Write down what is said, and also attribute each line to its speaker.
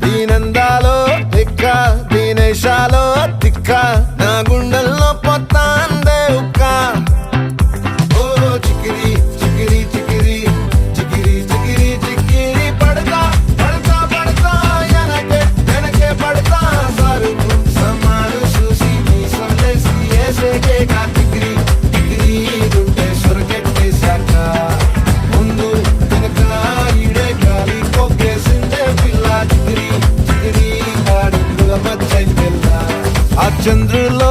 Speaker 1: దీనందాలో తిక్క దీనేశాలో తిక్క నా గుండెల్లో పొత్తాందే ఉక్క ఓ చికిరి చికిరి చికిరి చికిరి చికిరి చికిరి పడతా పడతా పడతా ఎనకే ఎనకే పడతా సరుకు సమాలు చూసి నీ సొల్లేసి ఏసేకే కా చికిరి చికిరి గుండె సొరకెట్టేశాక ముందు వెనక ఈడే గాలి కొక్కేసిందే పిల్ల చికిరి చికిరి ఆడుగుల మచ్చై పిల్ల ఆ చంద్రులో